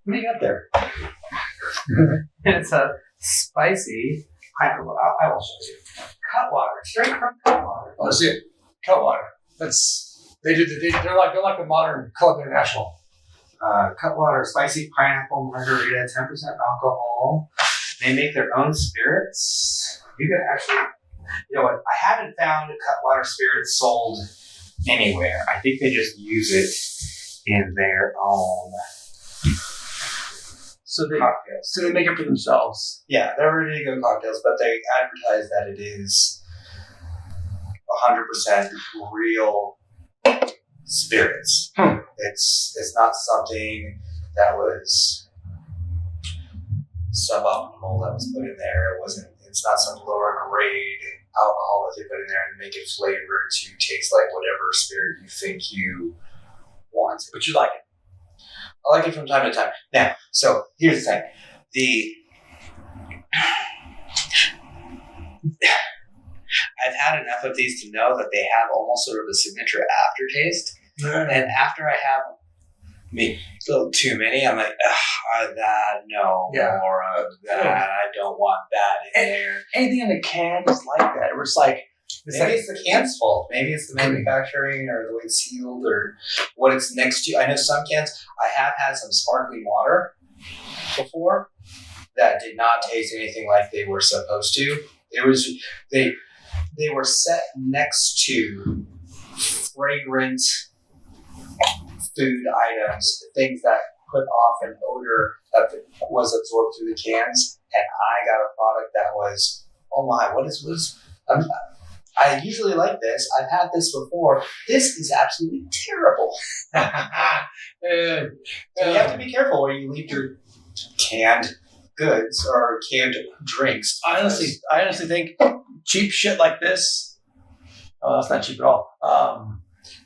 What do you got there? It's a spicy pineapple. I will show you. Cutwater, straight from Cutwater. Oh, see it. Cutwater. They're like the modern Club International. Cutwater spicy pineapple margarita, 10% alcohol. They make their own spirits. You can actually, you know what? I haven't found Cutwater spirits sold anywhere. I think they just use it in their own cocktails. So they make it for themselves. Yeah, they're ready to go cocktails, but they advertise that it is 100% real spirits. It's not something that was suboptimal that was put in there. It's not some lower grade alcohol that they put in there and make it flavored to taste like whatever spirit you think you want. But you like it. I like it from time to time. Now, so here's the thing. I've had enough of these to know that they have almost sort of a signature aftertaste. And after I have a little too many, I'm like, more of that. I don't want that in there. Anything in the can is like that. Where it's like, maybe it's the can's fault. Maybe it's the manufacturing or the way it's sealed or what it's next to. I know some cans, I have had some sparkling water before that did not taste anything like they were supposed to. They were set next to fragrant food items, things that put off an odor that was absorbed through the cans, and I got a product that was, oh my, what is I usually like this. I've had this before. This is absolutely terrible. So you have to be careful where you leave your canned goods or canned drinks. I honestly think cheap shit like this, that's not cheap at all.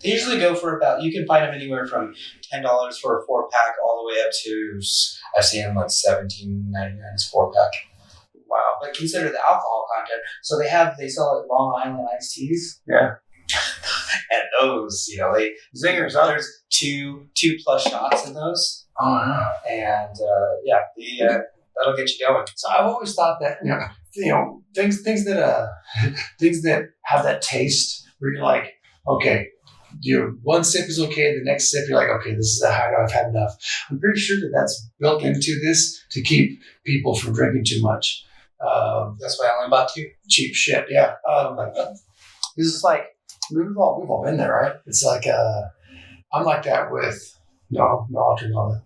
They usually go for about, you can find them anywhere from $10 for a 4-pack all the way up to, I've seen them like $17.99 4-pack. Wow. But consider the alcohol content. So they sell like Long Island iced teas. Yeah. And those, they zingers. There's two plus shots in those. Oh, yeah. And that'll get you going. So I've always thought that things that have that taste where you're like, okay, one sip is okay. The next sip, you're like, okay, this is I've had enough. I'm pretty sure that's built into this to keep people from drinking too much. That's why I only bought 2. Cheap shit, yeah. This is like we've all been there, right? It's like I'm like that with no, I'll drink all that.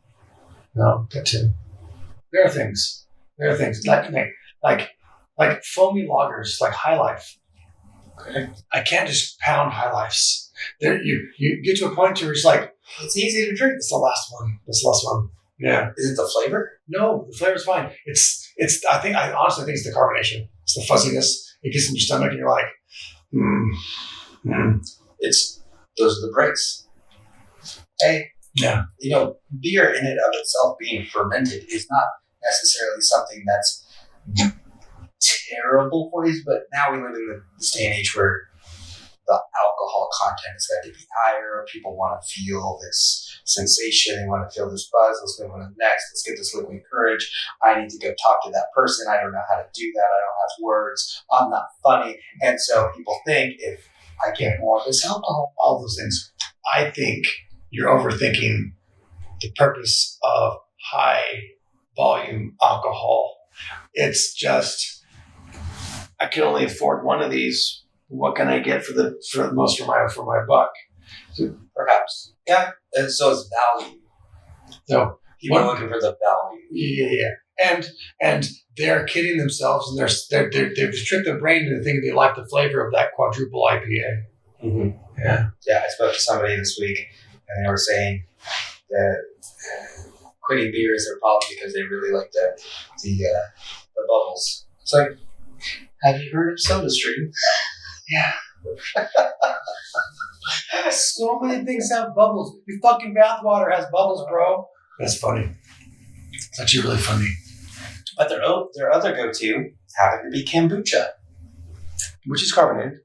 No, that too. There are things like foamy lagers, like High Life. Okay. I can't just pound High Lifes. There, you get to a point where it's like it's easy to drink. It's the last one. Yeah. Is it the flavor? No, the flavor's fine. I honestly think it's the carbonation. It's the fuzziness. It gets in your stomach and you're like, Those are the breaks. Hey. Yeah. Beer in and of itself being fermented is not necessarily something that's terrible for you, but now we live in this day and age where the alcohol content is going to be higher. People want to feel this sensation. They want to feel this buzz. Let's move on to the next. Let's get this liquid courage. I need to go talk to that person. I don't know how to do that. I don't have words. I'm not funny. And so people think if I get more of this alcohol, all those things. I think you're overthinking the purpose of high volume alcohol. It's just, I can only afford one of these. What can I get for the most for my buck? Perhaps. Yeah. And so it's value. So people are looking for the value. Yeah. And they're kidding themselves, and they've tricked their brain into thinking they like the flavor of that quadruple IPA. Mm-hmm. Yeah. Yeah. I spoke to somebody this week, and they were saying that quitting beer is their problem because they really like the bubbles. It's like, have you heard of SodaStream? Yeah. So many things have bubbles. Your fucking bathwater has bubbles, bro. That's funny. It's actually really funny. But their other go-to happened to be kombucha. Which is carbonated.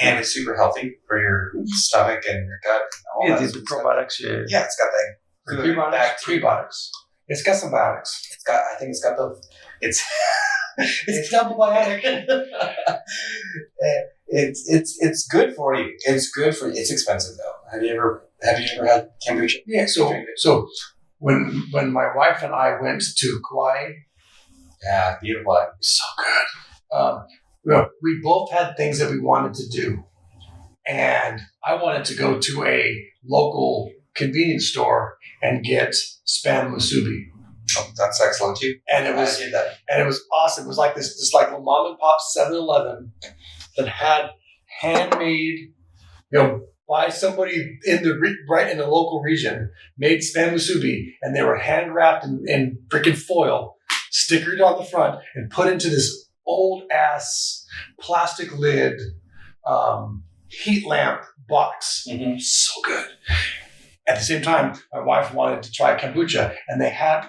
And it's super healthy for your stomach and your gut. And all the probiotics. Yeah, it's got that good Prebiotics. bacteria. Prebiotics. It's got some biotics. I think it's got both. It's It's double biotic. it's good for you. It's good for you. It's expensive though. Have you ever had kombucha? Yeah. So when my wife and I went to Kauai, Yeah, beautiful. so good. We both had things that we wanted to do, and I wanted to go to a local convenience store and get spam musubi. Oh, that's excellent too. And it was I did that. and it was awesome. It was like this like a mom and pop 7-Eleven that had handmade, by somebody in the local region, made spam musubi, and they were hand wrapped in freaking foil, stickered on the front, and put into this old ass plastic lid heat lamp box. Mm-hmm. So good. At the same time, my wife wanted to try kombucha, and they had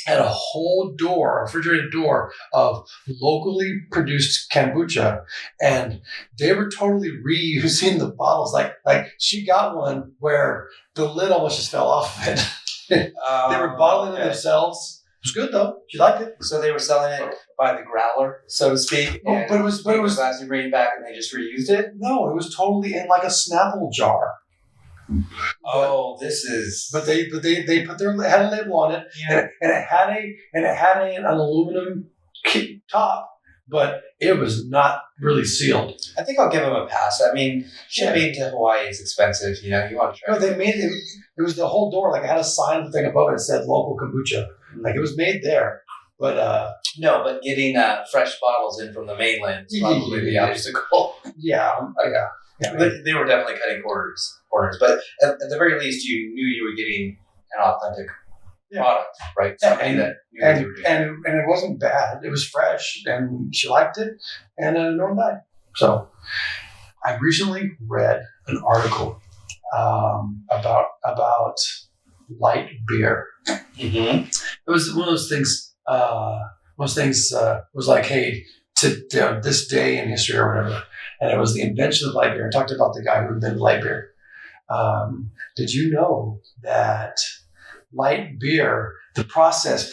a whole door, a refrigerated door of locally produced kombucha, and they were totally reusing the bottles. Like she got one where the lid almost just fell off of it. They were bottling it themselves. It was good though. She liked it. So they were selling it by the growler, so to speak. Oh, but it was as you bring it back, and they just reused it. no, it was totally in like a Snapple jar. Oh, this is. But they put had a label on it, Yeah. and it had an aluminum top, but it was not really sealed. I think I'll give them a pass. I mean, shipping to Hawaii is expensive. You want to try. No, they made it. It was the whole door. Like it had a sign thing above it that said local kombucha. Like it was made there. But No, but getting fresh bottles in from the mainland is probably the obstacle. yeah. But they were definitely cutting corners. But at the very least, you knew you were getting an authentic product, right? Something that knew what they were doing. And it wasn't bad. It was fresh, and she liked it, and no one died. So I recently read an article about light beer. Mm-hmm. It was one of those things. Was like, hey, to this day in history or whatever, and it was the invention of light beer. And talked about the guy who invented light beer. Did you know that light beer, the process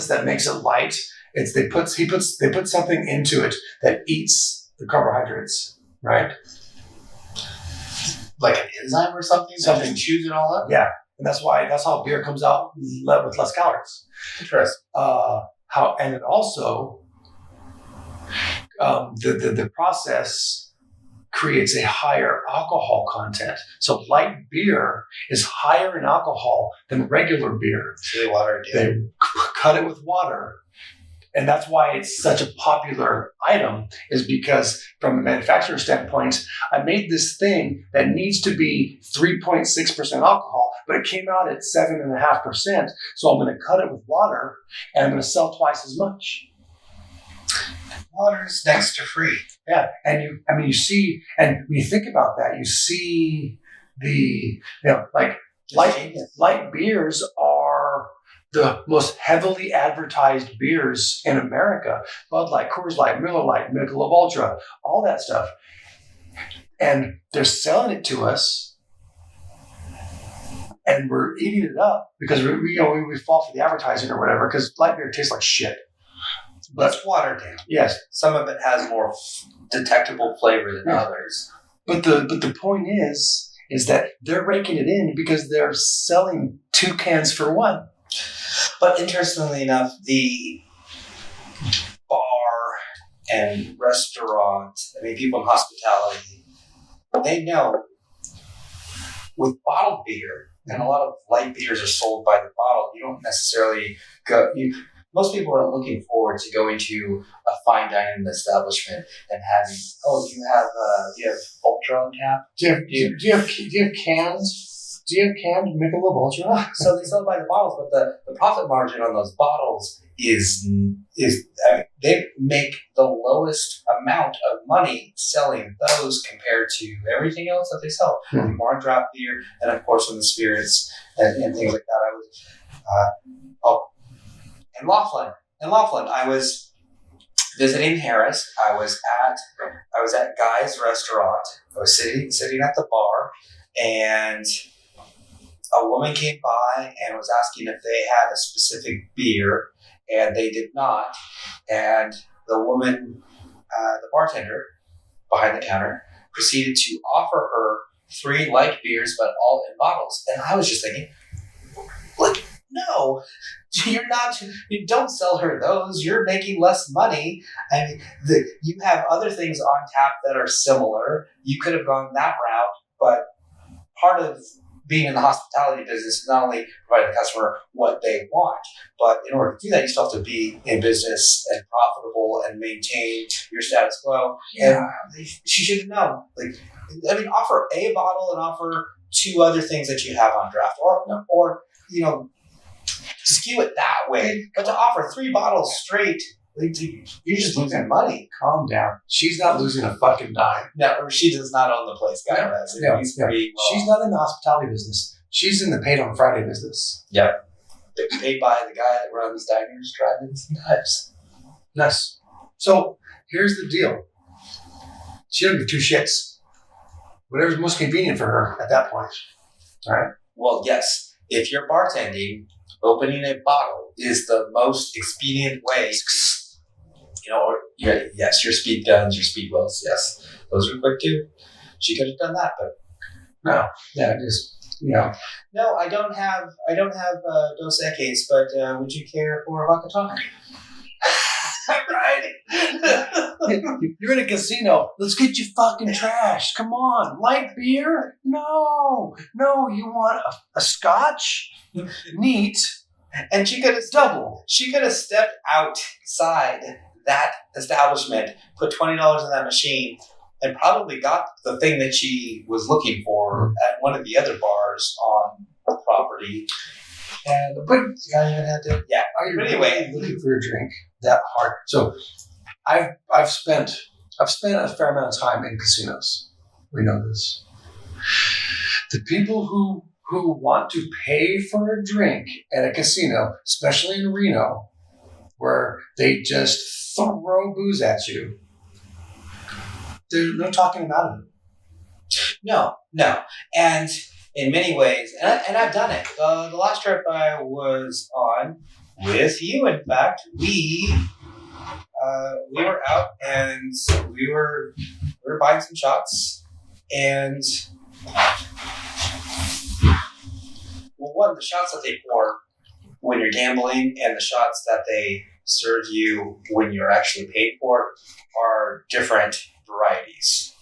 that makes it light, they put something into it that eats the carbohydrates, right? Like an enzyme or something? Something. That just chews it all up? Yeah, and that's how beer comes out with less calories. Interesting. And it also the process creates a higher alcohol content. So light beer is higher in alcohol than regular beer. It's really watered down. They cut it with water. And that's why it's such a popular item, is because from a manufacturer standpoint, I made this thing that needs to be 3.6% alcohol, but it came out at 7.5%. So I'm going to cut it with water, and I'm going to sell twice as much. Water's next to free. Yeah, and you see, and when you think about that, you see light beers are the most heavily advertised beers in America. Bud Light, Coors Light, Miller Lite, Michelob Ultra, all that stuff, and they're selling it to us, and we're eating it up because we fall for the advertising or whatever, because light beer tastes like shit. But it's watered down. Yes, some of it has more detectable flavor than others. But the point is that they're raking it in because they're selling 2 cans for 1. But interestingly enough, the bar and restaurant, people in hospitality, they know with bottled beer, and a lot of light beers are sold by the bottle, you don't necessarily go. Most people are looking forward to going to a fine dining establishment and having, do you have Ultra on tap? Do you have cans? Do you have canned Michelob Ultra? So they sell by the bottles, but the profit margin on those bottles is they make the lowest amount of money selling those compared to everything else that they sell. Hmm. More draft beer, and of course in the spirits and things like that. In Laughlin, I was visiting Harris. I was at Guy's restaurant. I was sitting at the bar, and a woman came by and was asking if they had a specific beer, and they did not. And the woman, the bartender behind the counter, proceeded to offer her 3 like beers, but all in bottles. And I was just thinking, like, no, you don't sell her those. You're making less money. I mean, you have other things on tap that are similar. You could have gone that route, but part of being in the hospitality business is not only providing the customer what they want, but in order to do that, you still have to be in business and profitable and maintain your status quo. Yeah. And she should have known. Like, I mean, offer a bottle and offer 2 other things that you have on draft, or skew it that way. But to offer 3 bottles straight, you're just losing money. Calm down. She's not losing a fucking dime. No, or she does not own the place. Guy does. She's not in the hospitality business. She's in the paid on Friday business. Yep. Paid by the guy that runs diners, drive-ins, and dives. Nice. So here's the deal. She doesn't give 2 shits. Whatever's most convenient for her at that point. All right. Well, yes. If you're bartending, opening a bottle is the most expedient way. Or yes, your speed guns, your speed wells, yes, those are quick too. She could have done that, but no. Yeah, just No, I don't have Dos Equis, but would you care for a vodka tonic? Right. You're in a casino. Let's get you fucking trashed. Come on. Light beer? No. You want a scotch? Neat. And she could have stepped outside that establishment, put $20 in that machine, and probably got the thing that she was looking for at one of the other bars on the property. But I even had to. Yeah. But anyway, looking for a drink that hard. So I've spent a fair amount of time in casinos. We know this. The people who want to pay for a drink at a casino, especially in Reno, where they just throw booze at you, there's no talking about it. No. And in many ways, and I've done it. The last trip I was on with you, in fact, we were out and we were buying some shots, and one, the shots that they pour when you're gambling and the shots that they serve you when you're actually paid for are different varieties,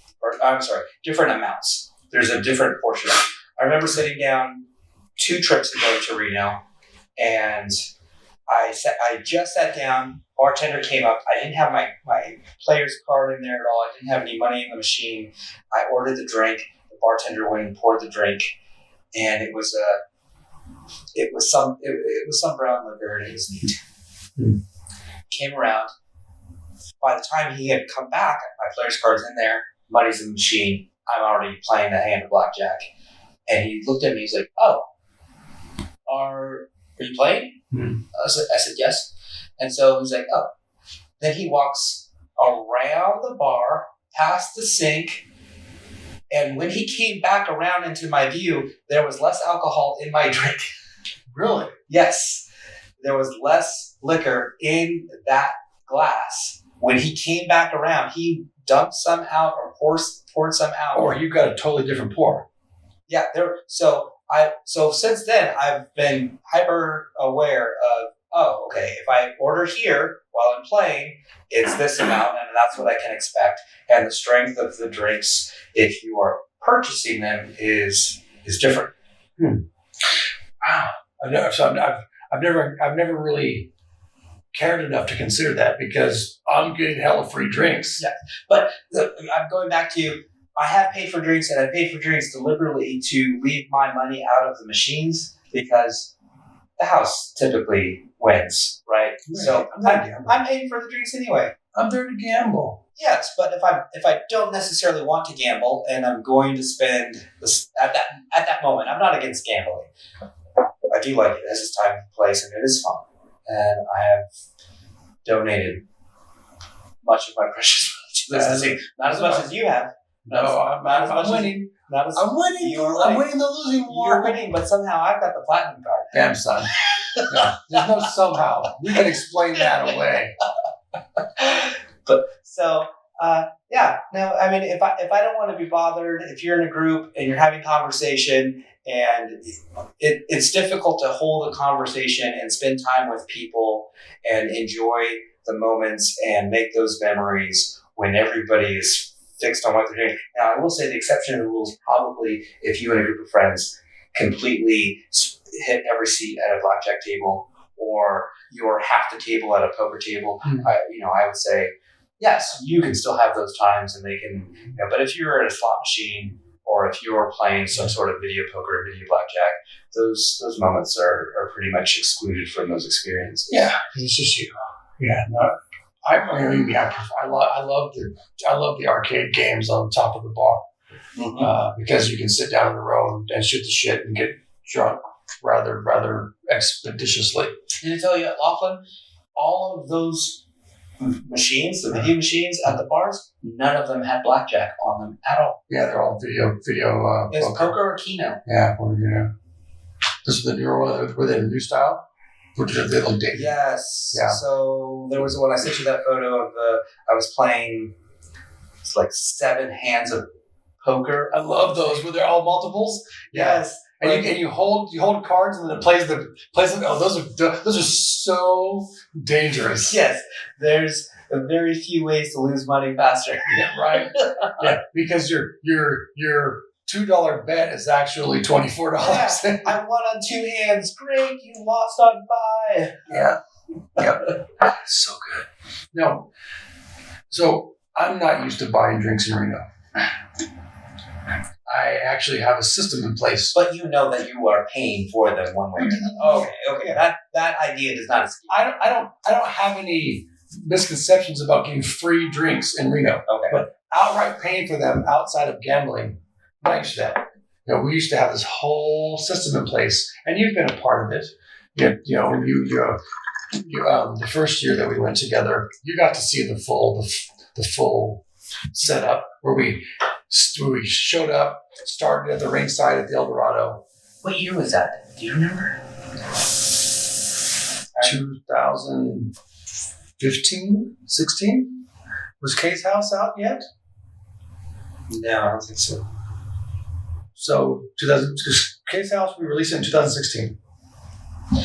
different amounts. There's a different portion. I remember sitting down 2 trips ago to Reno, and I just sat down. Bartender came up. I didn't have my player's card in there at all. I didn't have any money in the machine. I ordered the drink. The bartender went and poured the drink, and it was some brown liquor, and it was neat. Came around. By the time he had come back, my player's card's in there, money's in the machine. I'm already playing the hand of blackjack. And he looked at me, he's like, "Oh, are you playing?" I said, "Yes." And so he's like, "Oh." Then he walks around the bar, past the sink, and when he came back around into my view, there was less alcohol in my drink. Really? Yes. There was less liquor in that glass. When he came back around, he dumped some out or poured some out. Or you got a totally different pour. Yeah. So since then, I've been hyper aware of, okay, if I order here while I'm playing, it's this amount, and that's what I can expect. And the strength of the drinks, if you are purchasing them, is different. Wow. I've never really cared enough to consider that, because I'm getting hella free drinks. Yeah, but I'm going back to, I have paid for drinks, and I paid for drinks deliberately to leave my money out of the machines, because the house typically wins, right? So I'm paying for the drinks anyway. I'm there to gamble. Yes, but if I don't necessarily want to gamble, and I'm going to spend this at that moment, I'm not against gambling. I do like it as its time and place, and it is fun. And I have donated much of my precious money to this thing. Not as much as you have. No, I'm winning. I'm winning. I'm winning the losing war. You're winning, but somehow I've got the platinum card. Damn, son. No, there's no somehow. You can explain that away. But so, yeah. No, I mean, if I don't want to be bothered, if you're in a group and you're having conversation and it's difficult to hold a conversation and spend time with people and enjoy the moments and make those memories when everybody is fixed on what they're doing. Now, I will say the exception to the rule is probably if you and a group of friends completely hit every seat at a blackjack table, or you're half the table at a poker table. I would say, yes, you can still have those times and they can, but if you're at a slot machine or if you're playing some sort of video poker or video blackjack, those moments are pretty much excluded from those experiences. Yeah, it's just you. Yeah, no, I love the arcade games on top of the bar because you can sit down in a row and shoot the shit and get drunk rather expeditiously. And to tell you, at Laughlin, all of those machines, the video machines at the bars, none of them had blackjack on them at all. Yeah, they're all video. It's poker or Keno. Yeah, this is the newer one. Were they the new style? Or did they look dated? Yes. Yeah. So there was when I sent you that photo of I was playing. It's like 7 hands of poker. I love those. Were they all multiples? Yes. And you hold cards and then it plays them. Oh, those are so dangerous. Yes, there's very few ways to lose money faster. Yeah, right. Yeah, because your $2 bet is actually $24. Yeah, I won on 2 hands. Great, you lost on 5. Yeah. Yep. So good. No. So I'm not used to buying drinks in Reno. I actually have a system in place. But you know that you are paying for them one way or another. Okay. That idea does not escape. I don't have any misconceptions about getting free drinks in Reno. Okay. But outright paying for them outside of gambling, I'm not used to that. We used to have this whole system in place, and you've been a part of it. The first year that we went together, you got to see the full setup where we showed up, started at the ringside at the El Dorado. What year was that? Do you remember? 2015, 16? Was Kay's house out yet? No, I don't think so. So, Kay's house, we released it in 2016. You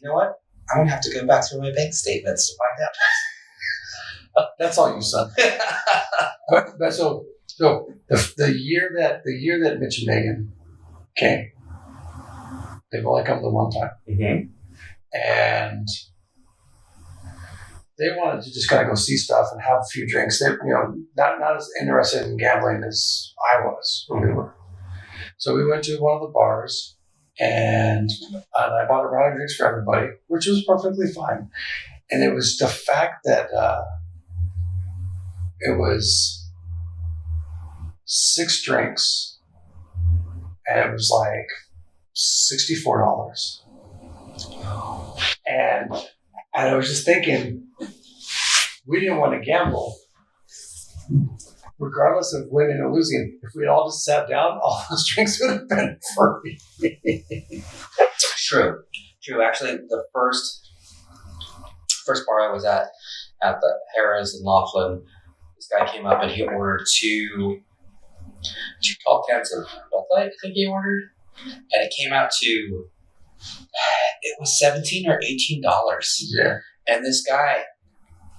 know what? I'm going to have to go back through my bank statements to find out. That's all you, son. but so the year that Mitch and Megan came, they've only come the one time, and they wanted to just kind of go see stuff and have a few drinks. They, not as interested in gambling as I was when we were. So we went to one of the bars, and I bought a round of drinks for everybody, which was perfectly fine. And it was the fact that it was 6 drinks, and it was like $64. And I was just thinking, we didn't want to gamble, regardless of winning or losing. If we had all just sat down, all those drinks would have been free. True. Actually, the first bar I was at the Harrah's in Laughlin, this guy came up and he ordered 2 tall cans of Bud Light, I think he ordered. And it came out to, it was $17 or $18. Yeah. And this guy,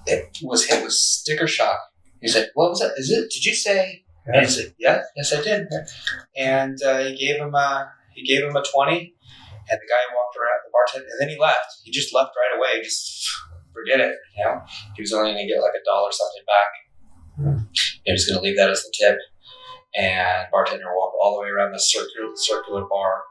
it was hit with sticker shock. He said, "What was that? Did you say?" Yeah. And he said, "Yes, I did." And he gave him a 20, and the guy walked around the bartender, and then he left. He just left right away. Just forget it. He was only going to get like $1 something back. He was going to leave that as the tip. And bartender walked all the way around the circular bar,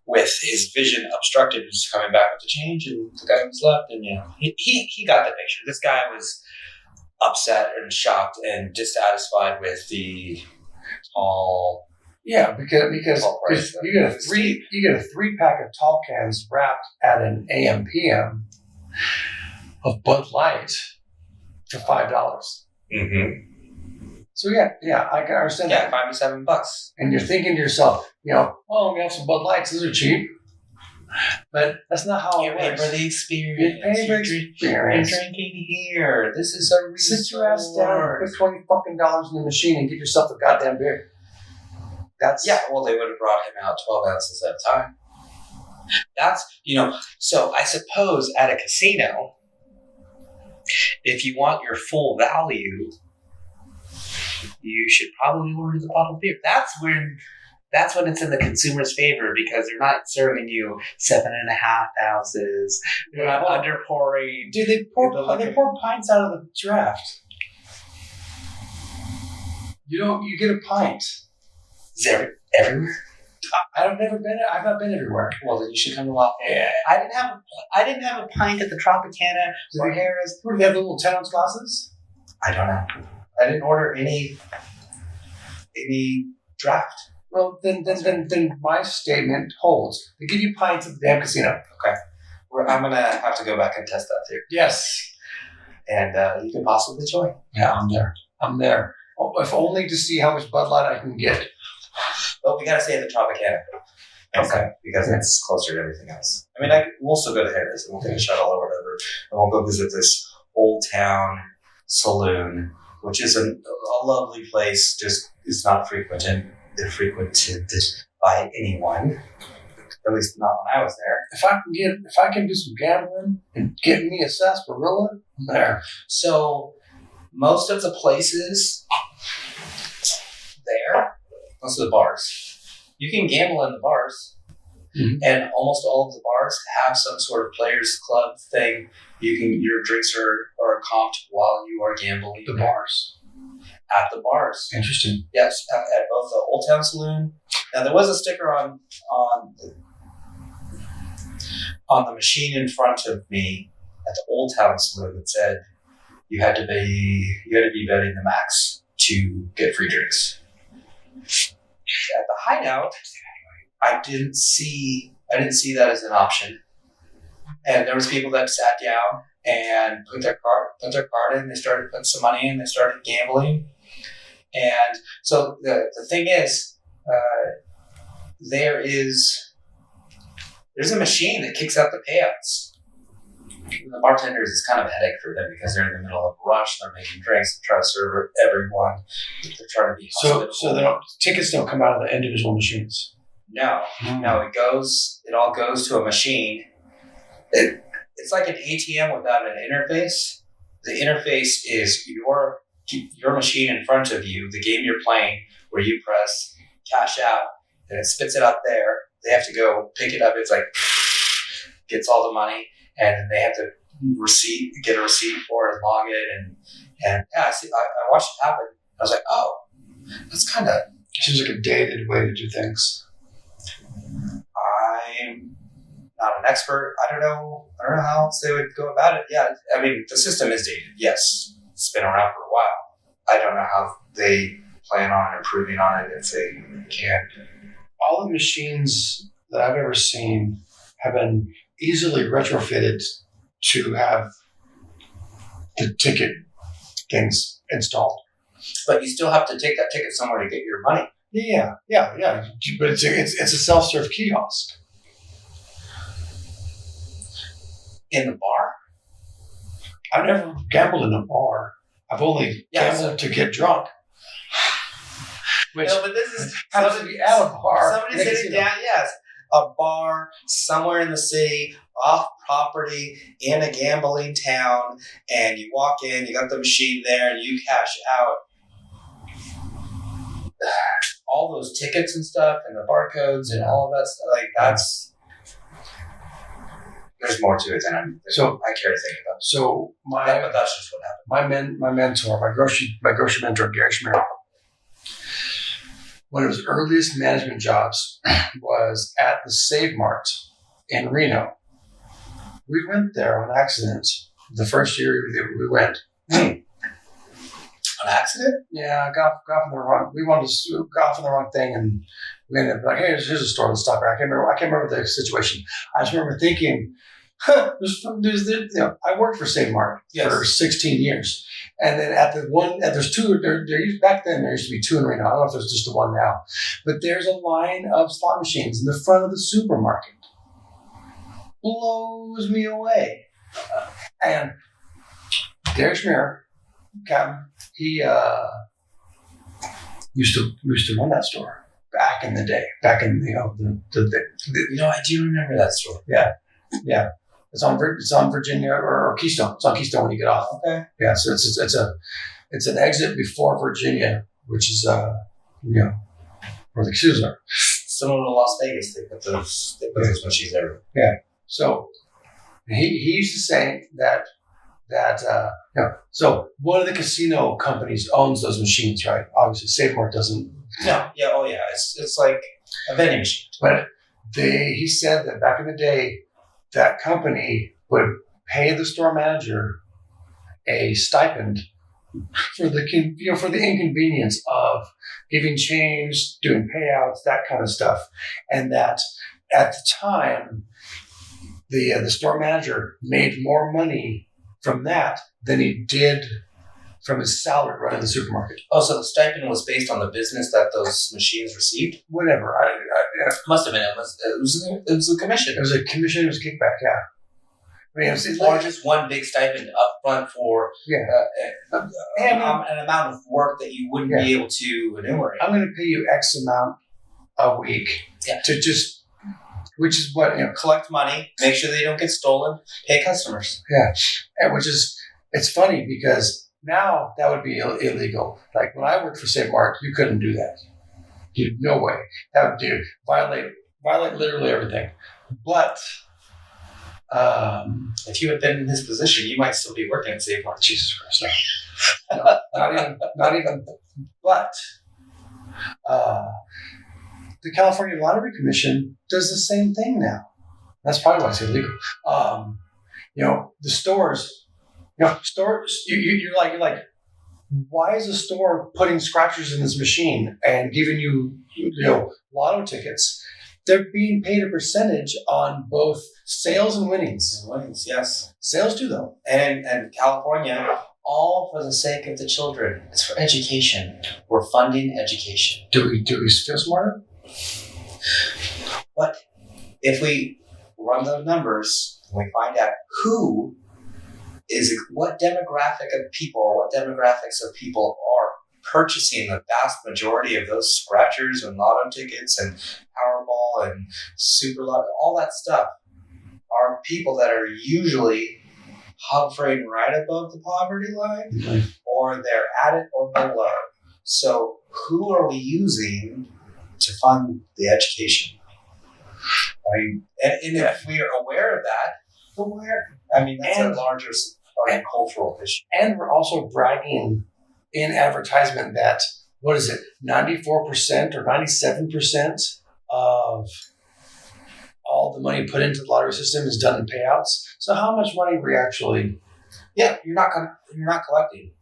with his vision obstructed, was coming back with the change, and the guy was left, and he got the picture. This guy was upset and shocked and dissatisfied with the tall. Yeah, because you get a 3-pack of tall cans wrapped at an AM/PM of Bud Light for $5. Mm-hmm. So yeah, I can understand that. $5 to $7. And you're thinking to yourself, oh, we have some Bud Lights. Those are cheap. But that's not how it works. You pay for the experience. You pay for experience. You're drinking here. This is a resort. Sit your ass down, put $20 fucking in the machine, and get yourself a goddamn beer. Well, they would have brought him out 12 ounces at a time. That's, so I suppose at a casino, if you want your full value, you should probably order the bottled beer. That's when it's in the consumer's favor, because they're not serving you 7.5 ounces. They're not under pouring. Dude, they pour pints out of the draft. You get a pint. Is there everywhere? I've not been everywhere. Well, then you should come to Lafayette. Yeah. I didn't have a pint at the Tropicana or Harris. Do they have the little 10-ounce glasses? I don't know. I didn't order any draft. Well, then my statement holds. They give you pints at the damn casino. Okay. I'm going to have to go back and test that theory. Yes. And you can possibly join. Yeah, I'm there. If only to see how much Bud Light I can get. But we got to stay at the Tropicana. Okay. Because it's closer to everything else. I mean, we'll still go to Harris and we'll take a shuttle or whatever. And we'll go visit this Old Town Saloon, which is a lovely place. Just it's not frequented by anyone. At least not when I was there. If I can do some gambling and get me a sarsaparilla, I'm there. So most of the places there, most of the bars, you can gamble in the bars. Mm-hmm. And almost all of the bars have some sort of players club thing. Your drinks are comped while you are gambling. The bars. At the bars. Interesting. Yes, at both the Old Town Saloon. Now there was a sticker on the machine in front of me at the Old Town Saloon that said you had to be betting the max to get free drinks. At the Hideout, I didn't see that as an option. And there was people that sat down and put their card in. They started putting some money in. They started gambling. And so the thing is, there's a machine that kicks out the payouts. And the bartenders, it's kind of a headache for them because they're in the middle of a rush. They're making drinks. They're trying to serve everyone. They're trying to be hospitable. So tickets don't come out of the individual machines. No, it all goes to a machine. It's like an ATM without an interface. The interface is your machine in front of you, the game you're playing, where you press cash out, and it spits it out there. They have to go pick it up. It's like gets all the money, and they have to get a receipt for it and log it. And I watched it happen. I was like, oh, that's kind of seems like a dated way to do things. I'm not an expert. I don't know how else they would go about it. Yeah, I mean, the system is dated. Yes, it's been around for a while. I don't know how they plan on improving on it if they can. All the machines that I've ever seen have been easily retrofitted to have the ticket things installed. But you still have to take that ticket somewhere to get your money. Yeah. But it's a self-serve kiosk. In the bar? I've never gambled in a bar. I've only gambled to get drunk. But this is has to be at a bar. Somebody sitting down, yes. A bar somewhere in the city, off property, in a gambling town, and you walk in, you got the machine there, and you cash out. All those tickets and stuff, and the barcodes, and all of that stuff, like that's. There's more to it than I care to think about. So but that's just what happened. My mentor, my grocery mentor, Gary Schmier, one of his earliest management jobs was at the Save Mart in Reno. We went there on accident the first year we went. An accident? Yeah, got off on the wrong. We wanted to go off on the wrong thing, and we ended up like, "Hey, here's a store. Let's stop here." I can't remember the situation. I just remember thinking, I worked for Save Mart for 16 years, And then at the one, and there's two, there used, back then there used to be two in Reno. I don't know if there's just the one now, but there's a line of slot machines in the front of the supermarket. Blows me away. And Derek Schmier, Captain, he used to run that store back in the day. Back in I do remember that store. Yeah. It's on Virginia or Keystone. It's on Keystone when you get off. Okay. Yeah, so it's an exit before Virginia, which is where the casinos are. Similar to Las Vegas, they put those machines everywhere. Yeah. So he used to say that so one of the casino companies owns those machines, right? Obviously, SafeMart doesn't. No. Yeah. Oh, yeah. It's like a vending machine. But he said that back in the day, that company would pay the store manager a stipend for the inconvenience of giving change, doing payouts, that kind of stuff, and that at the time, the store manager made more money from that than he did from his salary running the supermarket. Oh, so the stipend was based on the business that those machines received? Whatever. Must have been. It was a commission. It was a commission. It was a kickback. Yeah. I mean, it's or just one big stipend up front for an amount of work that you wouldn't be able to enumerate. I'm going to pay you X amount a week to just, which is what, collect money, make sure they don't get stolen, pay customers. Yeah. And it's funny because now that would be illegal. Like when I worked for SafeMart, you couldn't do that. No way. That would violate literally everything. But if you had been in his position, you might still be working at SafeMart. Jesus Christ. No, not even. But the California Lottery Commission does the same thing now. That's probably why it's illegal. The stores. Stores. You're like, why is a store putting scratchers in this machine and giving you, lotto tickets? They're being paid a percentage on both sales and winnings. Winnings, yes. Sales too, though. And California, all for the sake of the children. It's for education. We're funding education. Do we feel smarter? But if we run the numbers and we find out what demographic of people or what demographics of people are purchasing the vast majority of those scratchers and lotto tickets and Powerball and Super Lotto, all that stuff are people that are usually hovering right above the poverty line, or they're at it or below. So who are we using to fund the education? I mean, and if we are aware of that, that's a larger cultural issue. And we're also bragging in advertisement that, 94% or 97% of all the money put into the lottery system is done in payouts. So how much money were you actually? Yeah, you're not collecting.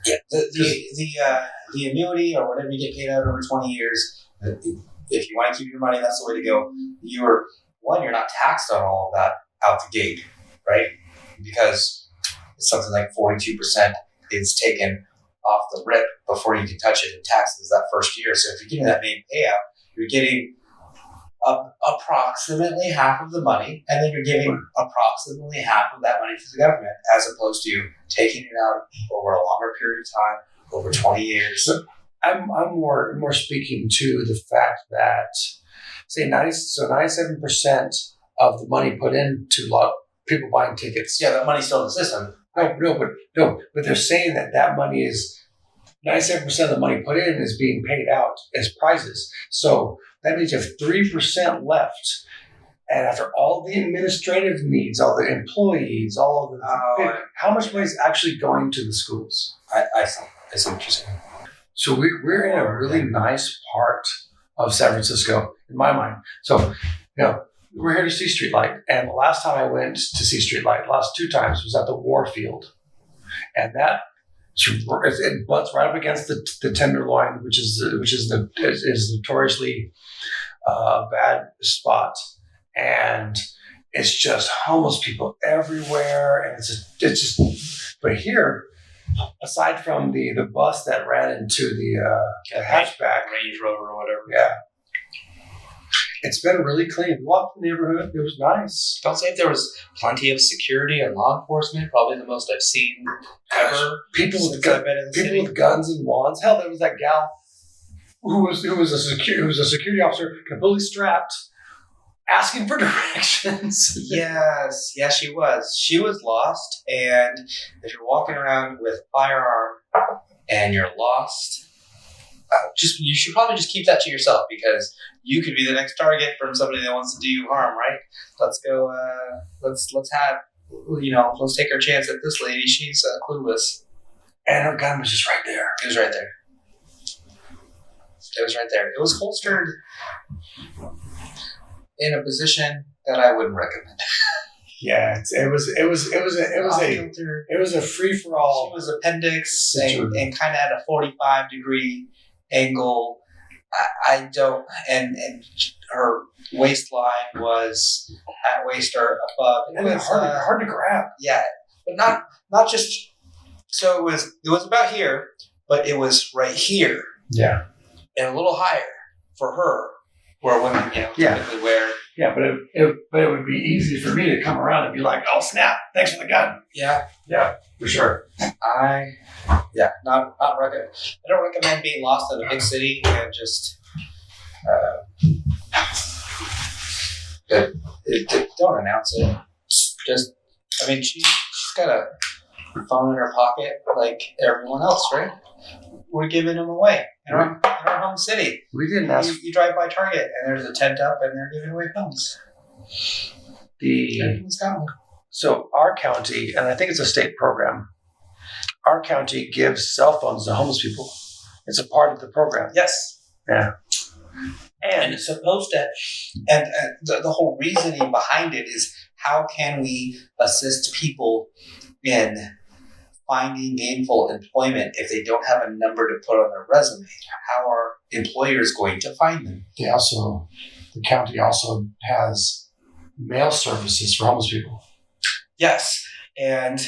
Yeah, the annuity or whatever you get paid out over 20 years. If you want to keep your money, that's the way to go. You're not taxed on all of that out the gate, right? Because it's something like 42% is taken off the rip before you can touch it in taxes that first year. So if you're getting that main payout, you're getting approximately half of the money, and then you're giving approximately half of that money to the government, as opposed to taking it out over a longer period of time, over 20 years. I'm more speaking to the fact that, say, 97% of the money put into people buying tickets. Yeah, that money's still in the system. But they're saying that money is 97% of the money put in is being paid out as prizes. So that means you have 3% left. And after all the administrative needs, all the employees, all of the how much money is actually going to the schools? I see what you're saying. So we're in a really nice part of San Francisco, in my mind. So, we're here to see Streetlight. And the last time I went to see Streetlight, last two times, was at the Warfield. And that it butts right up against the Tenderloin, which is notoriously bad spot. And it's just homeless people everywhere. And it's just, But here, aside from the bus that ran into the hatchback, Range Rover or whatever. yeah, it's been really clean. We walked the neighborhood; it was nice. Don't say if there was plenty of security and law enforcement. Probably the most I've seen ever. People I've been in the city. with guns and wands. Hell, there was that gal who was a security officer, completely strapped, asking for directions. Yes, she was. She was lost, and if you're walking around with a firearm and you're lost, you should probably just keep that to yourself, because you could be the next target from somebody that wants to do you harm. Right? Let's go. Let's take our chance at this lady. She's clueless, and her gun was just right there. It was right there. It was holstered in a position that I wouldn't recommend. Yeah, it was a free for all. She was appendix and kind of at a 45-degree angle. I don't, and her waistline was at waist or above. It was hard to grab. Yeah, but not just. So it was about here, but it was right here. Yeah, and a little higher for her, where women typically wear. Yeah, but it would be easy for me to come around and be like, "Oh snap! Thanks for the gun." Yeah, for sure. Not recommend. I don't recommend being lost in a big city and just. Don't announce it. She's got a phone in her pocket like everyone else, right? We're giving them away in our home city. We didn't ask. You drive by Target and there's a tent up and they're giving away phones. Everyone's got one. So our county, and I think it's a state program, our county gives cell phones to homeless people. It's a part of the program. Yes. Yeah. And it's supposed to, and the whole reasoning behind it is how can we assist people in finding gainful employment if they don't have a number to put on their resume? How are employers going to find them? The county also has mail services for homeless people. Yes, and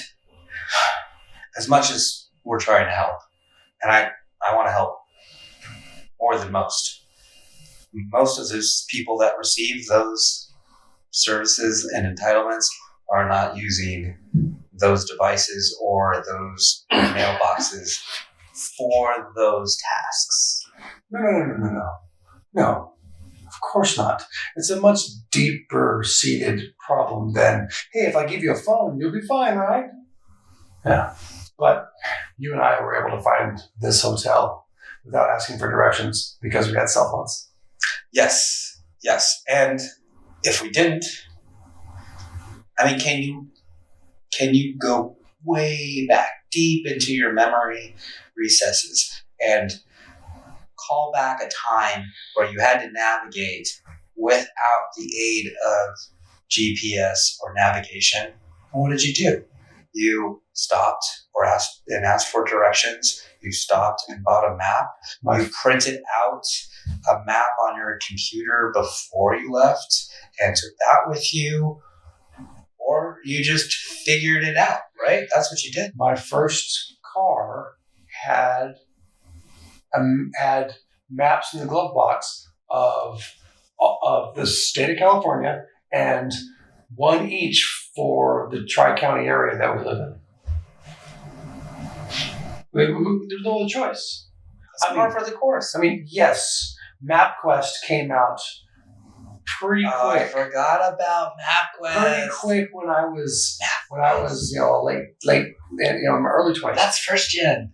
as much as we're trying to help, and I want to help more than most of those people that receive those services and entitlements are not using those devices or those mailboxes for those tasks. No, of course not. It's a much deeper seated problem than, hey, if I give you a phone, you'll be fine, right? Yeah. But you and I were able to find this hotel without asking for directions because we had cell phones. Yes. And if we didn't, can you go way back deep into your memory recesses and call back a time where you had to navigate without the aid of GPS or navigation? And what did you do? You stopped or asked for directions. You stopped and bought a map. You printed out a map on your computer before you left and took that with you. Or you just figured it out, right? That's what you did. My first car had maps in the glove box of the state of California and one each for the Tri-County area that we live in. There's no other choice. That's par for the course. Yes, MapQuest came out pretty quick. I forgot about MapQuest. Pretty quick when I was late in my early 20s. That's first gen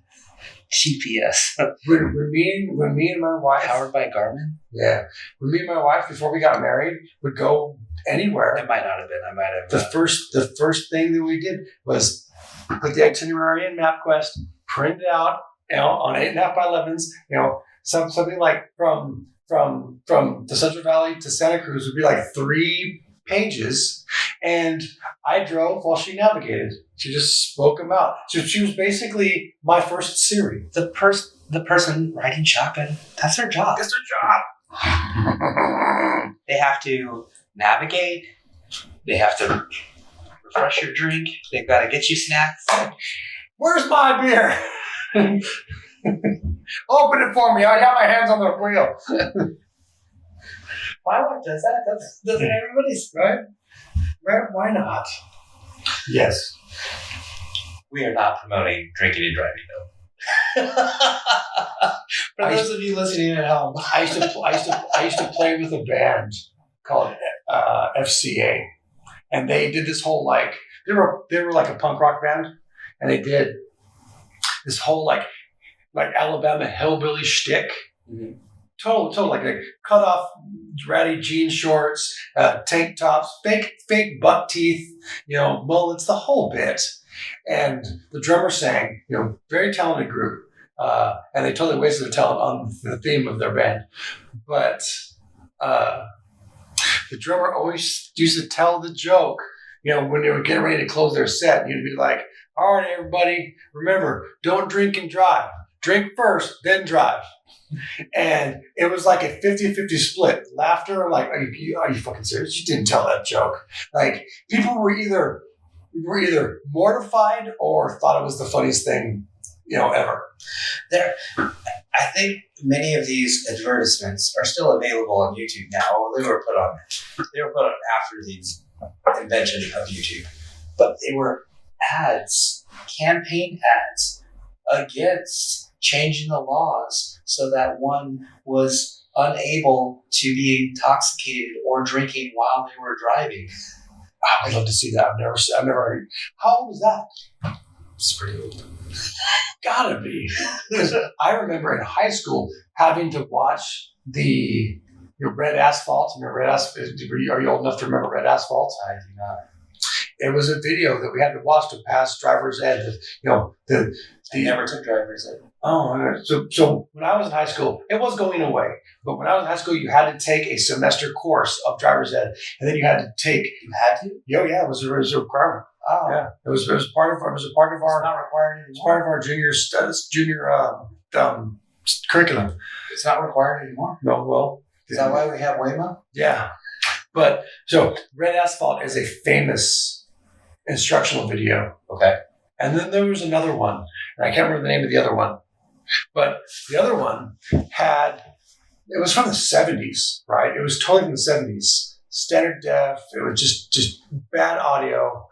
GPS. when me and my wife, powered by Garmin. Yeah, when me and my wife before we got married would go anywhere. It might not have been. I might have. The first thing that we did was put the itinerary in MapQuest, print it out, on 8.5 by 11s. Something like from the Central Valley to Santa Cruz would be like 3 pages, and I drove while she navigated. She just spoke them out. So she was basically my first Siri. The person riding shotgun, that's their job. That's their job. They have to navigate. They have to refresh your drink. They've got to get you snacks. Where's my beer? Open it for me. I got my hands on the wheel. My wife does that. Doesn't everybody's, right? Why not? Yes. We are not promoting drinking and driving, though. For those of you listening at home, I used to play with a band called FCA, and they did this whole they were like a punk rock band, and they did this whole like Alabama hillbilly shtick. Mm-hmm. Total like cut off ratty jean shorts, tank tops, fake buck teeth, mullets, the whole bit. And the drummer sang, very talented group, and they totally wasted their talent on the theme of their band. But the drummer always used to tell the joke, when they were getting ready to close their set. You'd be like, all right, everybody, remember, don't drink and drive. Drink first, then drive. And it was like a 50-50 split. Laughter, like, are you fucking serious? You didn't tell that joke. Like, people were either mortified or thought it was the funniest thing, ever. I think many of these advertisements are still available on YouTube now. They were put on after the invention of YouTube, but they were ads, campaign ads against changing the laws so that one was unable to be intoxicated or drinking while they were driving. I'd love to see that. I've never heard. How old is that? It's pretty old. Gotta be. Because I remember in high school having to watch the Red Asphalt. Remember Red Asphalt? Are you old enough to remember Red Asphalt? I do not. It was a video that we had to watch to pass driver's ed. I never took driver's ed. Oh, so when I was in high school, it was going away. But when I was in high school, you had to take a semester course of driver's ed, and then you had to take. You had to? Yeah, it was a requirement. Oh, yeah, it was part of our. It's not required anymore. It's part of our junior curriculum. It's not required anymore. No, well, is that why we have Waymo? Yeah, but so Red Asphalt is a famous instructional video. Okay, and then there was another one, and I can't remember the name of the other one, but the other one it was from the 70s, right? It was totally from the 70s, standard def. It was just bad audio.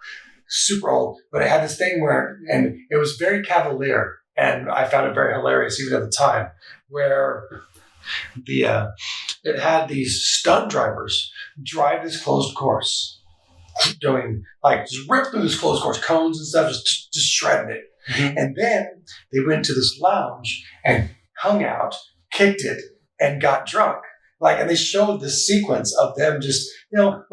Super old, but it had this thing and it was very cavalier, and I found it very hilarious even at the time, where it had these stunt drivers drive this closed course, doing just rip through this closed course, cones and stuff, just shredding it. Mm-hmm. And then they went to this lounge and hung out, kicked it, and got drunk. And they showed the sequence of them just, having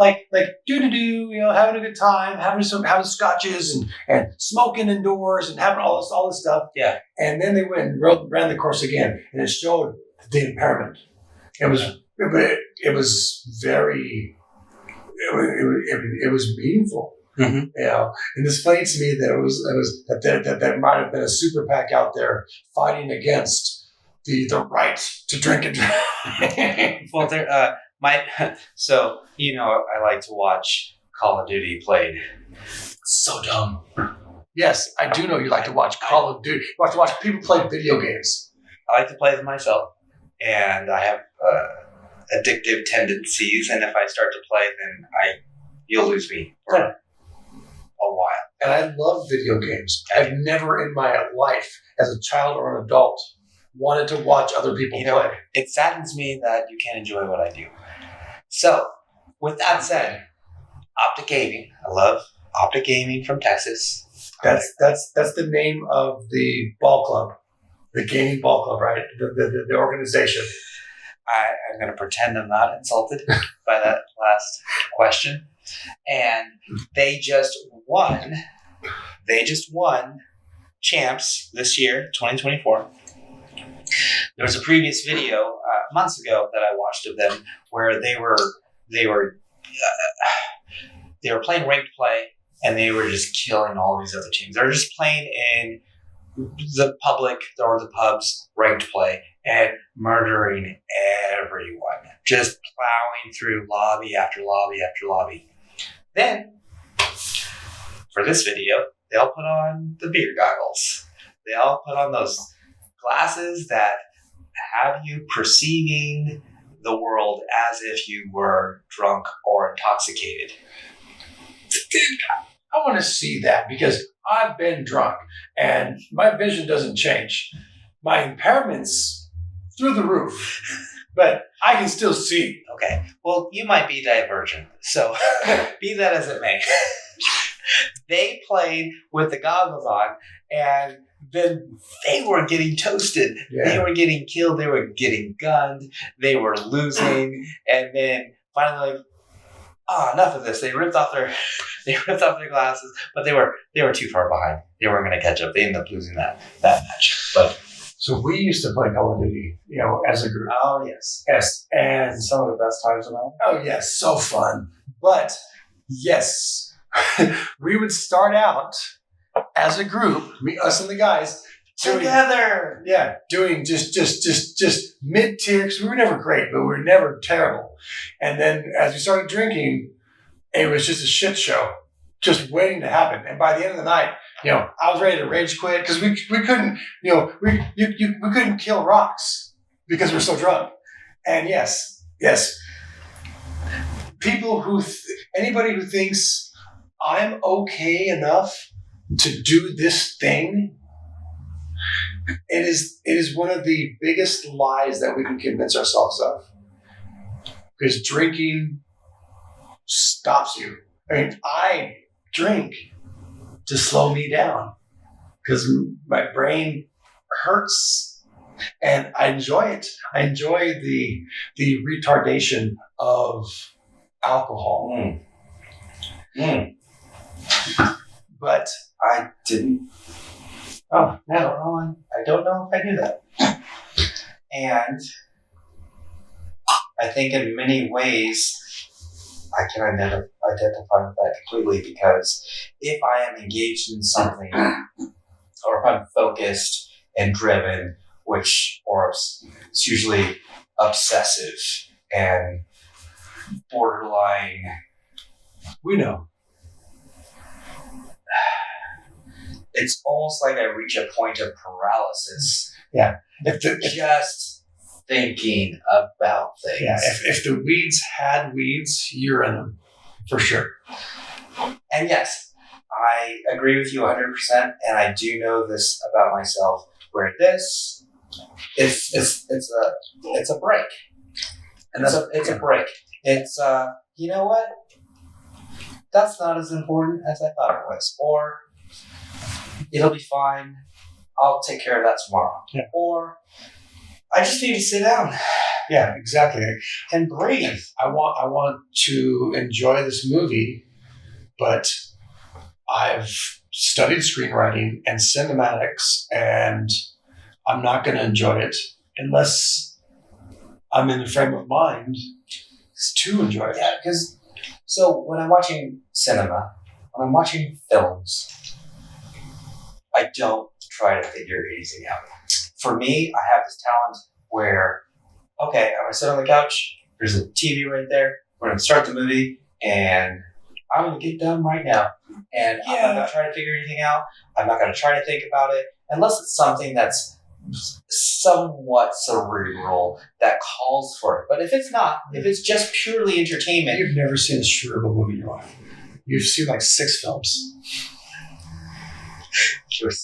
a good time, having scotches and smoking indoors and having all this stuff. Yeah. And then they went and ran the course again, and it showed the impairment. It was very, it was meaningful. Mm-hmm. And it's funny to me that that might have been a super PAC out there fighting against the right to drink and drive. Well, I like to watch Call of Duty played. So dumb. Yes, I do know you like to watch Call of Duty. You like to watch people play video games. I like to play them myself, and I have addictive tendencies. And if I start to play, then you'll lose me for a while. And I love video games. I've never in my life, as a child or an adult, wanted to watch other people play. It saddens me that you can't enjoy what I do. So, with that said, Optic Gaming. I love Optic Gaming from Texas. That's the name of the ball club, the gaming ball club, right? The organization. I'm going to pretend I'm not insulted by that last question. And they just won champs this year, 2024. There was a previous video months ago that I watched of them where they were playing ranked play, and they were just killing all these other teams. They were just playing in the public or the pubs ranked play and murdering everyone, just plowing through lobby after lobby after lobby. Then for this video, they all put on the beer goggles. They all put on those glasses that have you perceiving the world as if you were drunk or intoxicated. I want to see that because I've been drunk and my vision doesn't change. My impairment's through the roof, but I can still see. Okay. Well, you might be divergent. So be that as it may. They played with the goggles on and then they were getting toasted. Yeah. They were getting killed. They were getting gunned. They were losing. And then finally, like, enough of this. They ripped off their glasses, but they were too far behind. They weren't going to catch up. They ended up losing that match. But so we used to play Call of Duty, as a group. Oh yes, yes, and some of the best times of my life. Oh yes, so fun. But yes, we would start out as a group, us and the guys together. Doing just mid tier because we were never great, but we were never terrible. And then as we started drinking, it was just a shit show, just waiting to happen. And by the end of the night, I was ready to rage quit because we couldn't, we couldn't kill rocks because we're so drunk. And yes, people anybody who thinks I'm okay enough to do this thing, it is one of the biggest lies that we can convince ourselves of. Because drinking stops you. I mean, I drink to slow me down because my brain hurts and I enjoy it. I enjoy the retardation of alcohol. But I didn't. Oh, no, I don't know if I do that. And I think in many ways I can identify with that completely because if I am engaged in something or if I'm focused and driven, or it's usually obsessive and borderline, we know. It's almost like I reach a point of paralysis. Yeah. Just thinking about things. Yeah. If the weeds had weeds, you're in them. For sure. And yes, I agree with you 100%. And I do know this about myself where it's a break. And it's a break. It's, you know what? That's not as important as I thought it was. Or it'll be fine. I'll take care of that tomorrow. Yeah. Or I just need to sit down. Yeah, exactly. And breathe. I want to enjoy this movie, but I've studied screenwriting and cinematics, and I'm not going to enjoy it unless I'm in the frame of mind to enjoy it. Yeah, because so when I'm watching cinema, when I'm watching films, I don't try to figure anything out. For me, I have this talent where, okay, I'm going to sit on the couch. There's a TV right there. We're going to start the movie, and I'm going to get done right now. And I'm not going to try to figure anything out. I'm not going to try to think about it unless it's something that's somewhat cerebral that calls for it. But if it's not, if it's just purely entertainment. You've never seen a cerebral movie in your life. You've seen like 6 films.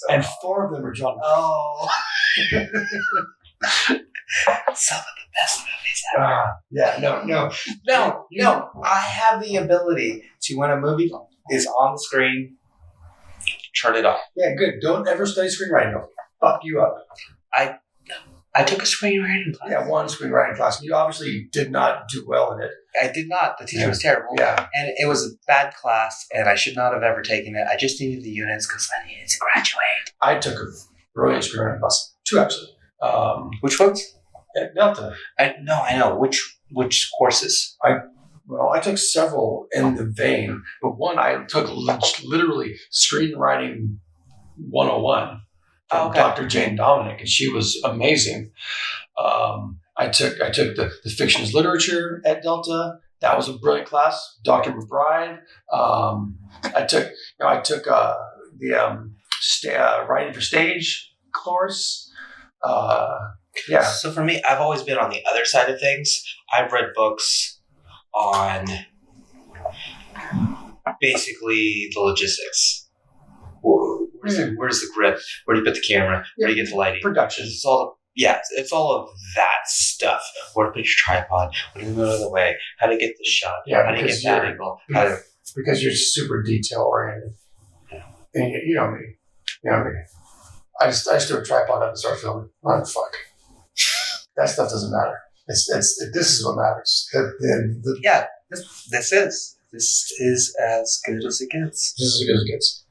And 4 of them are John. Oh. Some of the best movies ever. No. I have the ability to, when a movie is on the screen, turn it off. Yeah, good. Don't ever study screenwriting. It'll fuck you up. I took a screenwriting class. Yeah, 1 screenwriting class. You obviously did not do well in it. I did not. The teacher was terrible. Yeah. And it was a bad class, and I should not have ever taken it. I just needed the units because I needed to graduate. I took a brilliant screenwriting class. 2, actually. Which ones? At Delta. I know. Which courses? I took several in the vein, but one I took literally screenwriting 101 from Dr. Jane Dominic, and she was amazing. I took the fiction as literature at Delta. that was a brilliant class. Dr. McBride. I took the writing for stage course. Yeah. So for me, I've always been on the other side of things. I've read books on basically the logistics. Where's the grip? Where do you put the camera? Where do you get the lighting? Production. It's all of that stuff. Where to put your tripod? Where to move out of the way? How to get the shot? Yeah, how to get that angle? Because you're super detail oriented. Yeah. And you know me. I just threw a tripod up and started filming. Oh, fuck. That stuff doesn't matter. This is what matters. This is as good as it gets. This is as good as it gets.